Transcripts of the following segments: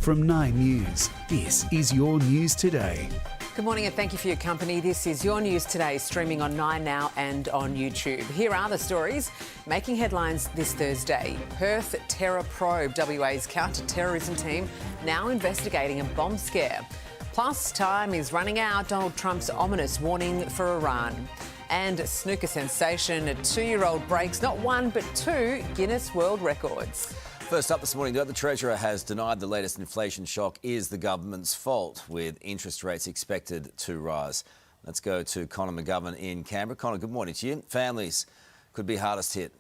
From 9 News, this is your news today. Good morning and thank you for your company. This is Your News Today, streaming on 9 Now and on YouTube. Here are the stories making headlines this Thursday. Perth terror probe. WA's counter-terrorism team now investigating a bomb scare. Plus, time is running out. Donald Trump's ominous warning for Iran. And snooker sensation, a 2-year-old breaks not one but 2 Guinness World Records. First up this morning, the Treasurer has denied the latest inflation shock is the government's fault, with interest rates expected to rise. Let's go to Connor McGovern in Canberra. Connor, good morning to you. Families could be hardest hit.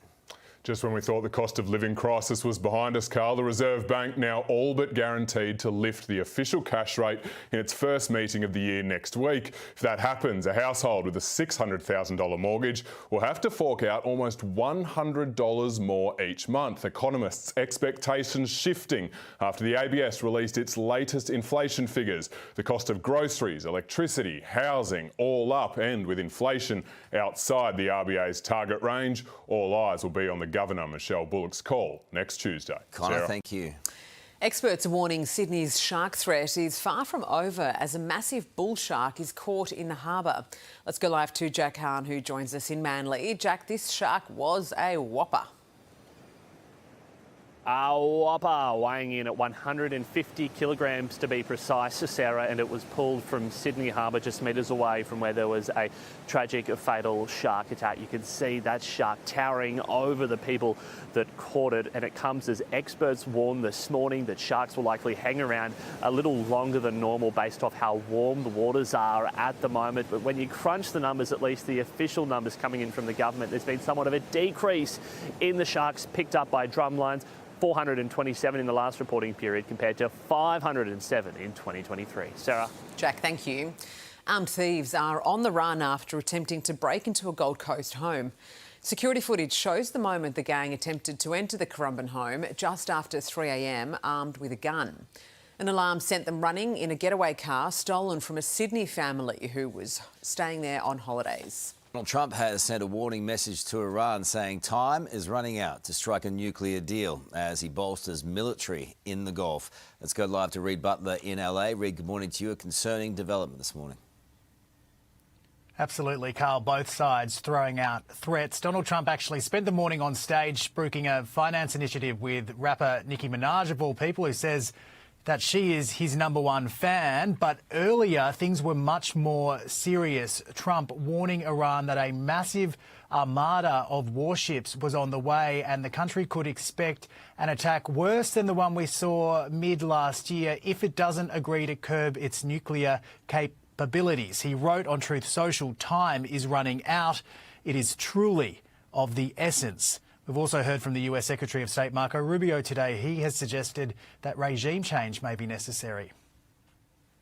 Just when we thought the cost of living crisis was behind us, Carl, the Reserve Bank now all but guaranteed to lift the official cash rate in its first meeting of the year next week. If that happens, a household with a $600,000 mortgage will have to fork out almost $100 more each month. Economists' expectations shifting after the ABS released its latest inflation figures. The cost of groceries, electricity, housing, all up, and with inflation outside the RBA's target range, all eyes will be on the Governor Michelle Bullock's call next Tuesday. Connor, Sarah. thank you. Experts are warning Sydney's shark threat is far from over as a massive bull shark is caught in the harbour. Let's go live to Jack Hahn, who joins us in Manly. Jack, this shark was a whopper. A whopper, weighing in at 150 kilograms to be precise, Sarah, and it was pulled from Sydney Harbour just metres away from where there was a tragic, fatal shark attack. You can see that shark towering over the people that caught it, and it comes as experts warn this morning that sharks will likely hang around a little longer than normal based off how warm the waters are at the moment. But when you crunch the numbers, at least the official numbers coming in from the government, there's been somewhat of a decrease in the sharks picked up by drumlines. 427 in the last reporting period compared to 507 in 2023. Sarah. Jack, thank you. Armed thieves are on the run after attempting to break into a Gold Coast home. Security footage shows the moment the gang attempted to enter the Currumbin home just after 3 a.m, armed with a gun. An alarm sent them running in a getaway car stolen from a Sydney family who was staying there on holidays. Donald Trump has sent a warning message to Iran saying time is running out to strike a nuclear deal as he bolsters military in the Gulf. Let's go live to Reid Butler in LA. Reid, good morning to you. A concerning development this morning. Absolutely, Carl. Both sides throwing out threats. Donald Trump actually spent the morning on stage spruiking a finance initiative with rapper Nicki Minaj, of all people, who says that she is his #1 fan. But earlier, things were much more serious. Trump warning Iran that a massive armada of warships was on the way and the country could expect an attack worse than the one we saw mid-last year if it doesn't agree to curb its nuclear capabilities. He wrote on Truth Social, time is running out. It is truly of the essence. We've also heard from the US Secretary of State Marco Rubio today. He has suggested that regime change may be necessary.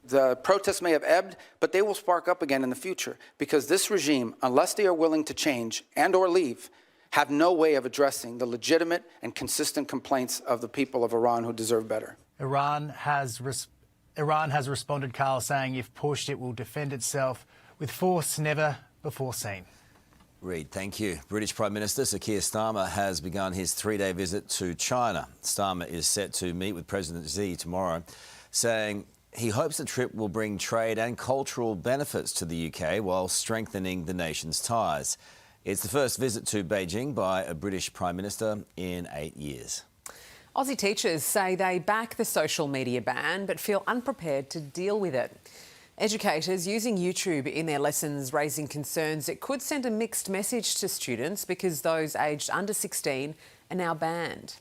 The protests may have ebbed, but they will spark up again in the future because this regime, unless they are willing to change and or leave, have no way of addressing the legitimate and consistent complaints of the people of Iran who deserve better. Iran has responded, Carl, saying if pushed, it will defend itself with force never before seen. Reid, thank you. British Prime Minister Sir Keir Starmer has begun his 3-day visit to China. Starmer is set to meet with President Xi tomorrow, saying he hopes the trip will bring trade and cultural benefits to the UK while strengthening the nation's ties. It's the first visit to Beijing by a British Prime Minister in 8 years. Aussie teachers say they back the social media ban but feel unprepared to deal with it. Educators using YouTube in their lessons raising concerns it could send a mixed message to students because those aged under 16 are now banned.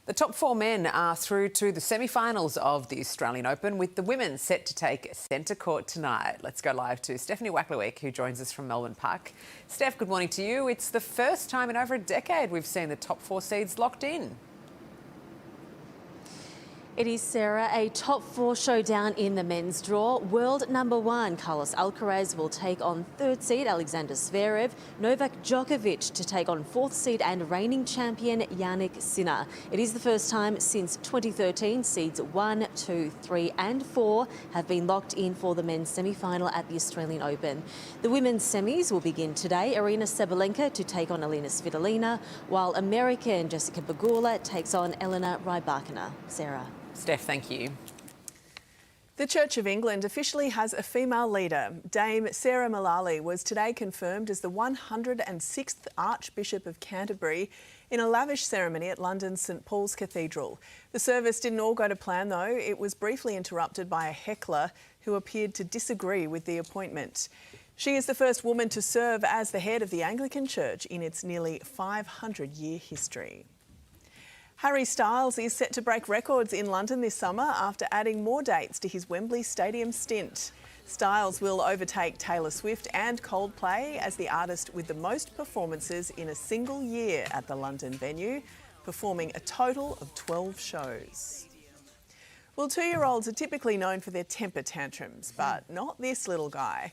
The top 4 men are through to the semi-finals of the Australian Open, with the women set to take centre court tonight. Let's go live to Stephanie Wacklewick, who joins us from Melbourne Park. Steph, good morning to you. It's the first time in over a decade we've seen the top 4 seeds locked in. It is, Sarah, a top 4 showdown in the men's draw. World #1 Carlos Alcaraz will take on 3rd seed Alexander Zverev, Novak Djokovic to take on 4th seed and reigning champion Jannik Sinner. It is the first time since 2013 seeds 1, 2, 3 and 4 have been locked in for the men's semi-final at the Australian Open. The women's semis will begin today. Arina Sabalenka to take on Elena Svitolina, while American Jessica Pegula takes on Elena Rybakina. Sarah. Steph, thank you. The Church of England officially has a female leader. Dame Sarah Mullally was today confirmed as the 106th Archbishop of Canterbury in a lavish ceremony at London's St Paul's Cathedral. The service didn't all go to plan though. It was briefly interrupted by a heckler who appeared to disagree with the appointment. She is the first woman to serve as the head of the Anglican Church in its nearly 500-year history. Harry Styles is set to break records in London this summer after adding more dates to his Wembley Stadium stint. Styles will overtake Taylor Swift and Coldplay as the artist with the most performances in a single year at the London venue, performing a total of 12 shows. Well, 2-year-olds are typically known for their temper tantrums, but not this little guy.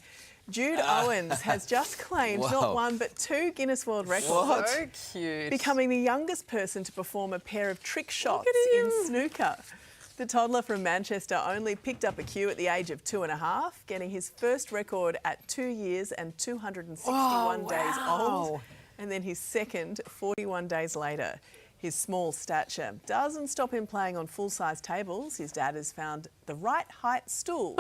Jude Owens has just claimed not one but 2 Guinness World Records. So cute. Becoming the youngest person to perform a pair of trick shots in snooker. The toddler from Manchester only picked up a cue at the age of 2.5, getting his first record at 2 years and 261 days old, and then his second 41 days later. His small stature doesn't stop him playing on full-size tables. His dad has found the right height stool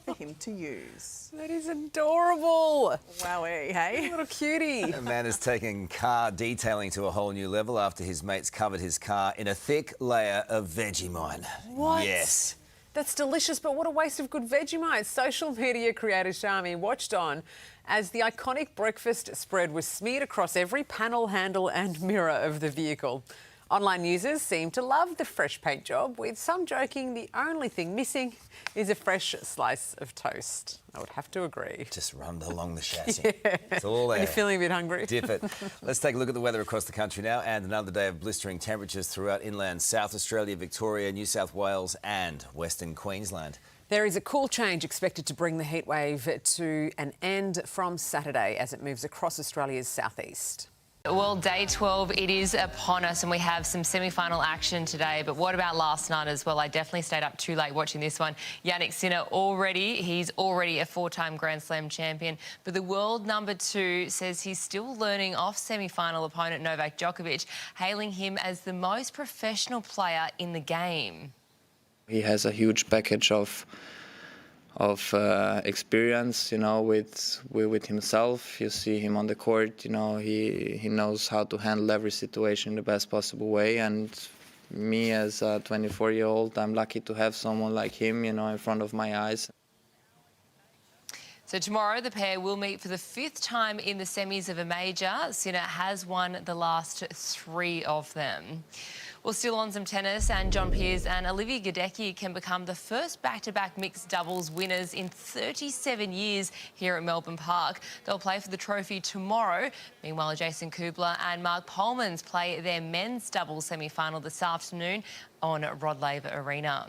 for him to use. That is adorable. Wowee, hey? What a cutie. A man is taking car detailing to a whole new level after his mates covered his car in a thick layer of Vegemite. What? Yes. That's delicious, but what a waste of good Vegemite. Social media creator Shami watched on as the iconic breakfast spread was smeared across every panel, handle and mirror of the vehicle. Online users seem to love the fresh paint job, with some joking the only thing missing is a fresh slice of toast. I would have to agree. Just run along the chassis. It's all there. You're feeling a bit hungry. Dip it. Let's take a look at the weather across the country now, and another day of blistering temperatures throughout inland South Australia, Victoria, New South Wales and Western Queensland. There is a cool change expected to bring the heatwave to an end from Saturday as it moves across Australia's southeast. Well, day 12, it is upon us and we have some semi-final action today. But what about last night as well? I definitely stayed up too late watching this one. Jannik Sinner he's already a 4-time Grand Slam champion. But the world number 2 says he's still learning off semi-final opponent Novak Djokovic, hailing him as the most professional player in the game. He has a huge package of experience, you know, with himself. You see him on the court, you know, he knows how to handle every situation in the best possible way. And me as a 24-year-old, I'm lucky to have someone like him, you know, in front of my eyes. So tomorrow the pair will meet for the 5th time in the semis of a major. Sinner has won the last 3 of them. Well, still on some tennis, and John Peers and Olivia Gadecki can become the first back-to-back mixed doubles winners in 37 years here at Melbourne Park. They'll play for the trophy tomorrow. Meanwhile, Jason Kubler and Mark Polmans play their men's doubles semi-final this afternoon on Rod Laver Arena.